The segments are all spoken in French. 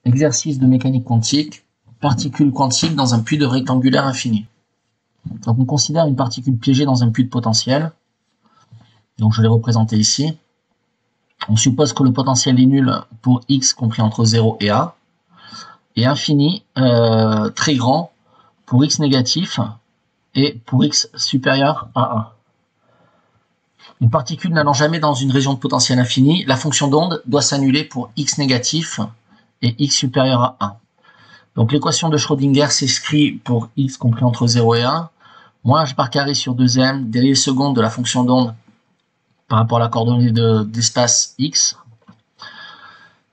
Exercice de mécanique quantique, particule quantique dans un puits de rectangulaire infini. Donc on considère une particule piégée dans un puits de potentiel. Donc je l'ai représenté ici. On suppose que le potentiel est nul pour x compris entre 0 et a, et infini, très grand, pour x négatif et pour x supérieur à 1. Une particule n'allant jamais dans une région de potentiel infini, la fonction d'onde doit s'annuler pour x négatif et x supérieur à 1. Donc l'équation de Schrödinger s'écrit pour x compris entre 0 et 1, moins h par carré sur 2m, dérivée seconde de la fonction d'onde par rapport à la coordonnée d'espace x,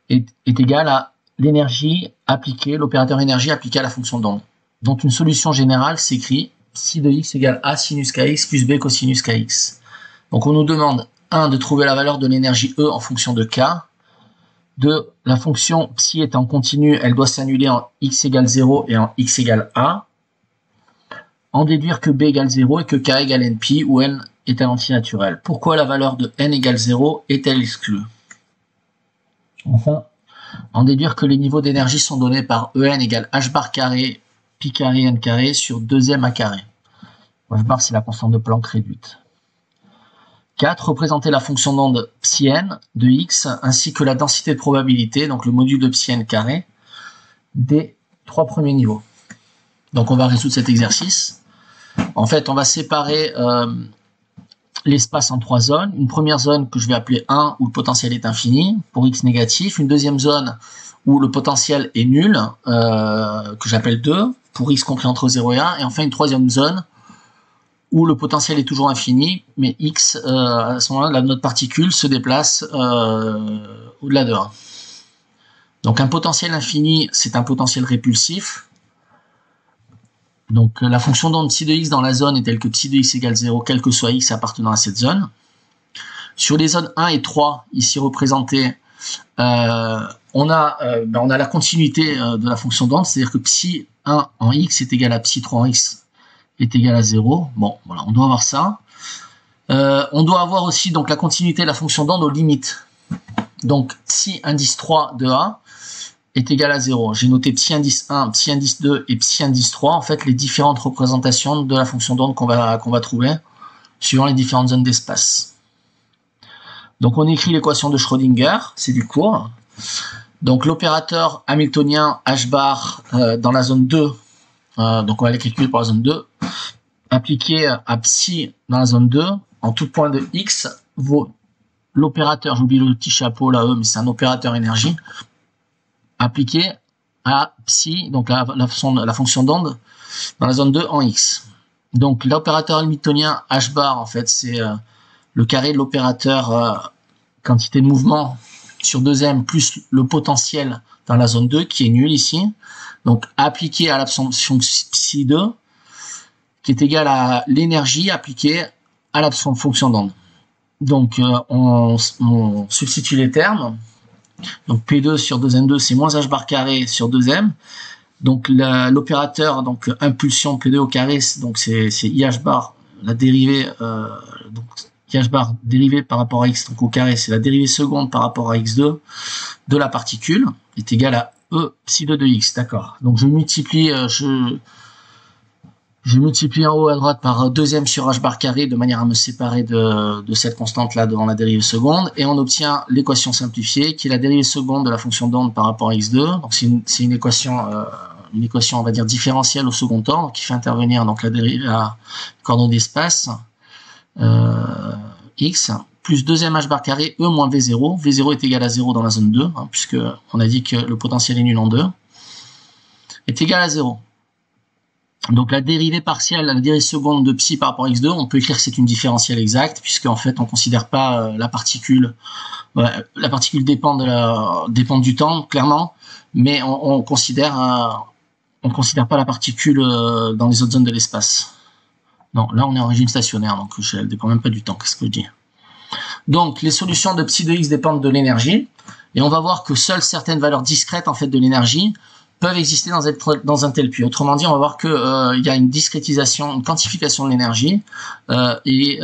est égal à l'énergie appliquée, l'opérateur énergie appliqué à la fonction d'onde. Donc une solution générale s'écrit psi de x égale a sinus kx plus b cosinus kx. Donc on nous demande 1 de trouver la valeur de l'énergie E en fonction de k. 2, la fonction psi étant continue, elle doit s'annuler en x égale 0 et en x égale a. En déduire que b égale 0 et que k égale npi, où n est un antinaturel. Pourquoi la valeur de n égale 0 est-elle exclue? Enfin, en déduire que les niveaux d'énergie sont donnés par En égale h bar carré, pi carré, n carré sur 2m à carré. H bar, c'est la constante de Planck réduite. 4. Représenter la fonction d'onde psi n de x ainsi que la densité de probabilité, donc le module de psi n carré, des 3 premiers niveaux. Donc on va résoudre cet exercice. En fait, on va séparer l'espace en 3 zones. Une première zone que je vais appeler 1 où le potentiel est infini pour x négatif. Une deuxième zone où le potentiel est nul, que j'appelle 2 pour x compris entre 0 et 1. Et enfin une troisième zone où le potentiel est toujours infini, mais x, à ce moment-là, notre particule se déplace au-delà de 1. Donc un potentiel infini, c'est un potentiel répulsif. Donc la fonction d'onde psi de x dans la zone est telle que psi de x égale 0, quel que soit x appartenant à cette zone. Sur les zones 1 et 3, ici représentées, on a la continuité de la fonction d'onde, c'est-à-dire que psi 1 en x est égal à psi 3 en x est égal à 0. Bon, voilà, on doit avoir ça. On doit avoir aussi donc la continuité de la fonction d'onde aux limites. Donc psi indice 3 de a est égal à 0. J'ai noté psi indice 1, psi indice 2 et psi indice 3, en fait les différentes représentations de la fonction d'onde qu'on va trouver suivant les différentes zones d'espace. Donc on écrit l'équation de Schrödinger, c'est du cours. Donc l'opérateur hamiltonien h bar dans la zone 2, donc on va les calculer pour la zone 2, appliqué à psi dans la zone 2, en tout point de x, vaut l'opérateur, j'oublie le petit chapeau là, mais c'est un opérateur énergie, appliqué à psi, donc la fonction d'onde, dans la zone 2 en x. Donc l'opérateur hamiltonien h bar, en fait, c'est le carré de l'opérateur quantité de mouvement sur 2m plus le potentiel dans la zone 2, qui est nul ici. Donc appliqué à l'absorption psi 2, qui est égal à l'énergie appliquée à la fonction d'onde. Donc on substitue les termes. Donc P2 sur 2N2, c'est moins h bar carré sur 2M. Donc l'opérateur, donc impulsion P2 au carré, donc c'est IH bar, la dérivée, donc IH bar dérivée par rapport à x, donc au carré, c'est la dérivée seconde par rapport à x2 de la particule, est égale à E psi 2 de x, d'accord. Donc je multiplie en haut à droite par 2m sur h bar carré de manière à me séparer de cette constante là devant la dérivée seconde, et on obtient l'équation simplifiée qui est la dérivée seconde de la fonction d'onde par rapport à x2. Donc c'est une équation on va dire différentielle au second ordre qui fait intervenir donc la dérivée à coordonnée d'espace x plus 2m h bar carré e moins v0. V0 est égal à 0 dans la zone 2, hein, puisque on a dit que le potentiel est nul en 2, est égal à 0. Donc la dérivée partielle, la dérivée seconde de psi par rapport à x2, on peut écrire que c'est une différentielle exacte, puisque en fait on considère pas la particule dépend du temps clairement, mais on considère pas la particule dans les autres zones de l'espace. Non, là on est en régime stationnaire, donc elle dépend même pas du temps. Qu'est-ce que je dis? Donc les solutions de psi de x dépendent de l'énergie, et on va voir que seules certaines valeurs discrètes en fait de l'énergie peuvent exister dans un tel puits. Autrement dit, on va voir que il y a une discrétisation, une quantification de l'énergie, et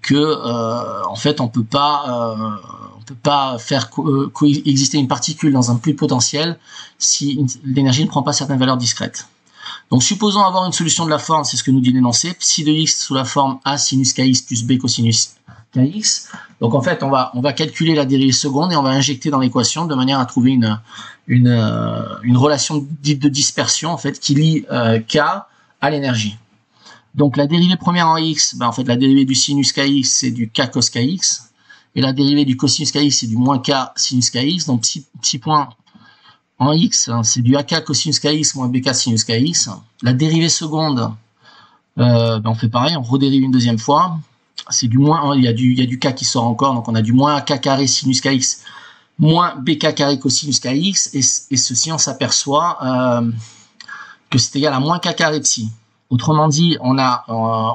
que en fait on peut pas ne peut pas faire coexister une particule dans un fluide potentiel si l'énergie ne prend pas certaines valeurs discrètes. Donc supposons avoir une solution de la forme, c'est ce que nous dit l'énoncé, psi de x sous la forme a sinus kx plus b cosinus kx. Donc en fait, on va calculer la dérivée seconde et on va injecter dans l'équation de manière à trouver une relation dite de dispersion en fait qui lie k à l'énergie. Donc la dérivée première en x, en fait la dérivée du sinus kx c'est du k cos kx et la dérivée du cosinus kx c'est du moins k sinus kx. Donc petit point en x, c'est du ak cosinus kx moins bk sinus kx. La dérivée seconde, on fait pareil, on redérive une deuxième fois. C'est du moins, il y a du k qui sort encore, donc on a du moins ak carré sinus kx moins bk carré cosinus kx, et ceci on s'aperçoit que c'est égal à moins k carré psi. Autrement dit, on a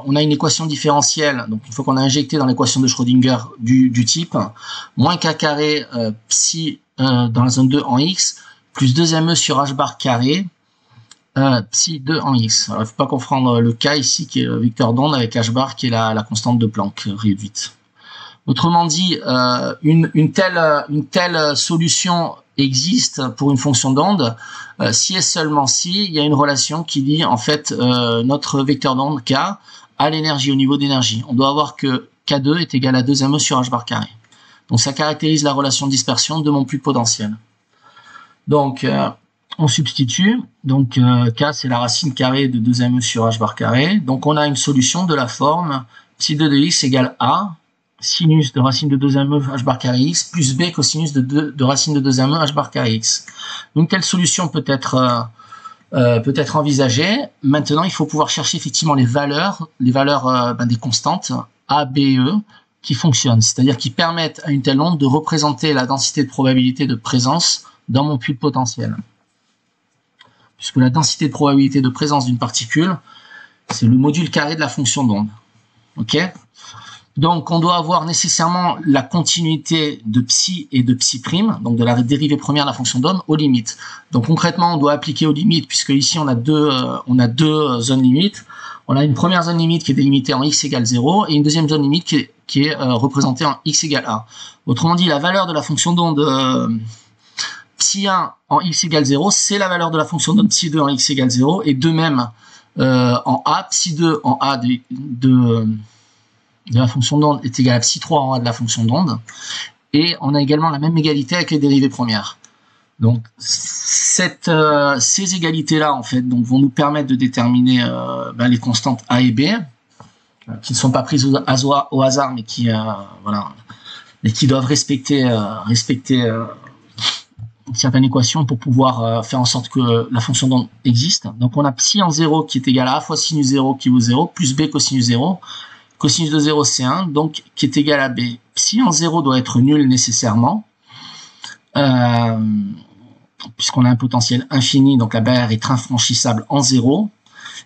une équation différentielle, donc une fois qu'on a injecté dans l'équation de Schrödinger du type moins k carré psi dans la zone 2 en x plus 2me sur h bar carré psi 2 en x. Alors, il ne faut pas confondre le k ici qui est le vecteur d'onde avec h bar qui est la constante de Planck réduite. Autrement dit, une telle solution existe pour une fonction d'onde si et seulement si il y a une relation qui lie en fait notre vecteur d'onde k à l'énergie, au niveau d'énergie. On doit avoir que k2 est égal à 2me sur h bar carré. Donc ça caractérise la relation de dispersion de mon fluide potentiel. Donc on substitue, donc k c'est la racine carrée de 2me sur h bar carré. Donc on a une solution de la forme psi 2 de x égale a sinus de racine de 2me h bar carré x plus b cosinus de racine de 2me h bar carré x. Une telle solution peut être envisagée. Maintenant, il faut pouvoir chercher effectivement les valeurs des constantes a, b et e qui fonctionnent, c'est-à-dire qui permettent à une telle onde de représenter la densité de probabilité de présence dans mon fluide potentiel. Puisque la densité de probabilité de présence d'une particule, c'est le module carré de la fonction d'onde. Ok ? Donc, on doit avoir nécessairement la continuité de psi et de psi prime, donc de la dérivée première de la fonction d'onde aux limites. Donc, concrètement, on doit appliquer aux limites, puisque ici, on a deux zones limites. On a une première zone limite qui est délimitée en x égale 0, et une deuxième zone limite qui est représentée en x égale a. Autrement dit, la valeur de la fonction d'onde psi 1 en x égale 0, c'est la valeur de la fonction d'onde psi 2 en x égale 0, et de même en a, psi 2 en a de la fonction d'onde est égal à psi 3 en a de la fonction d'onde, et on a également la même égalité avec les dérivées premières. Donc ces égalités-là en fait donc vont nous permettre de déterminer les constantes a et b, qui ne sont pas prises au hasard, mais qui doivent respecter une certaine équation pour pouvoir faire en sorte que la fonction d'onde existe. Donc on a psi en 0 qui est égal à a fois sinus 0 qui vaut 0, plus b cosinus 0. Cosinus de 0 c'est 1, donc qui est égal à b. Psi en 0 doit être nul nécessairement, puisqu'on a un potentiel infini, donc la barrière est infranchissable en 0,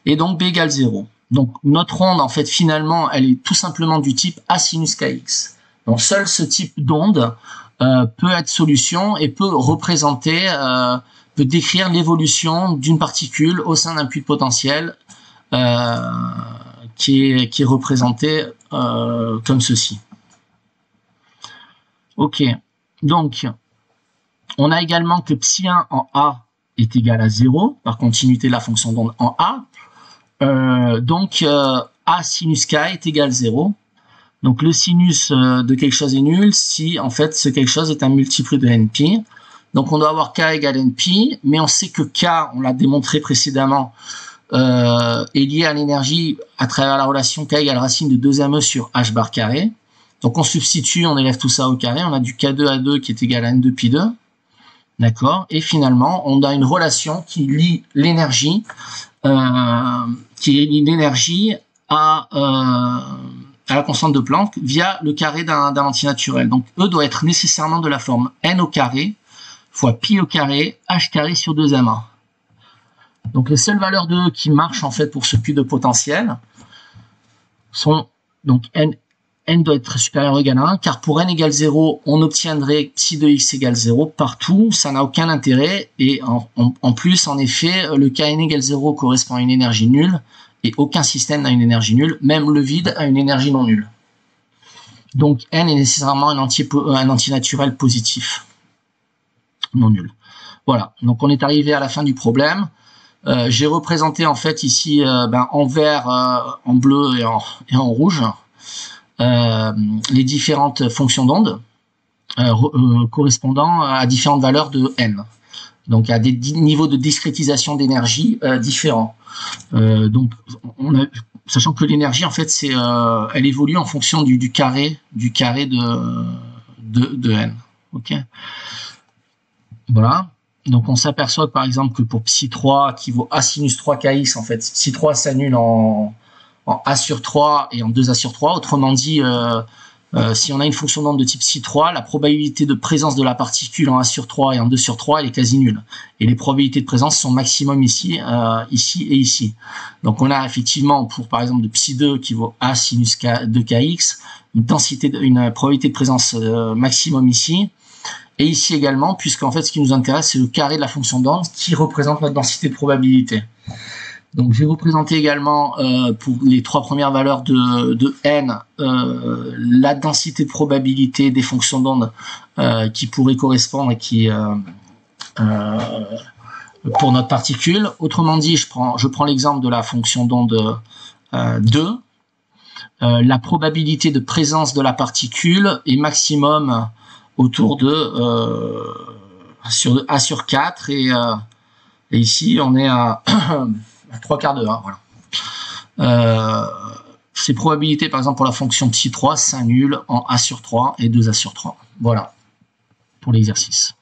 et donc b égale 0. Donc notre onde, en fait, finalement, elle est tout simplement du type a sinus kx. Donc seul ce type d'onde peut être solution et peut représenter, peut décrire l'évolution d'une particule au sein d'un fluide potentiel qui est représenté comme ceci. Ok, donc on a également que psi 1 en A est égal à 0, par continuité de la fonction d'onde en A. Donc A sinus K est égal à 0. Donc le sinus de quelque chose est nul si en fait ce quelque chose est un multiple de nπ. Donc on doit avoir K égale nπ, mais on sait que K, on l'a démontré précédemment, est lié à l'énergie à travers la relation K égale racine de 2me sur h bar carré. Donc on substitue, on élève tout ça au carré, on a du K2A2 qui est égal à N2 pi 2. D'accord. Et finalement, on a une relation qui lie l'énergie, à la constante de Planck via le carré d'un antinaturel. Donc E doit être nécessairement de la forme N au carré fois pi au carré h carré sur 2ma. Donc les seules valeurs de E qui marchent en fait pour ce puits de potentiel sont donc n doit être supérieur ou égal à 1, car pour n égale 0, on obtiendrait psi de x égale 0 partout, ça n'a aucun intérêt, et en plus, en effet, le cas n égale 0 correspond à une énergie nulle, et aucun système n'a une énergie nulle, même le vide a une énergie non nulle. Donc n est nécessairement un antinaturel positif, non nul. Voilà, donc on est arrivé à la fin du problème. J'ai représenté en fait ici en vert, en bleu et en rouge les différentes fonctions d'onde correspondant à différentes valeurs de n. Donc à des niveaux de discrétisation d'énergie différents. Donc sachant que l'énergie en fait elle évolue en fonction du carré de n. Ok. Voilà. Donc on s'aperçoit par exemple que pour psi3 qui vaut a sinus 3 kx, en fait psi3 s'annule en a sur 3 et en 2a sur 3. Autrement dit, si on a une fonction d'onde de type psi3, la probabilité de présence de la particule en a sur 3 et en 2 sur 3, elle est quasi nulle. Et les probabilités de présence sont maximum ici, ici et ici. Donc on a effectivement pour par exemple de psi2 qui vaut a sinus 2 kx, une probabilité de présence maximum ici. Et ici également, puisqu'en fait ce qui nous intéresse c'est le carré de la fonction d'onde qui représente notre densité de probabilité. Donc je vais vous présenter également pour les trois premières valeurs de n la densité de probabilité des fonctions d'onde qui pourraient correspondre et qui pour notre particule. Autrement dit, je prends l'exemple de la fonction d'onde 2. La probabilité de présence de la particule est maximum autour de A sur 4 et ici on est à 3/4 de 1, voilà. Ces probabilités, par exemple, pour la fonction psi3 s'annulent en A sur 3 et 2A sur 3. Voilà, pour l'exercice.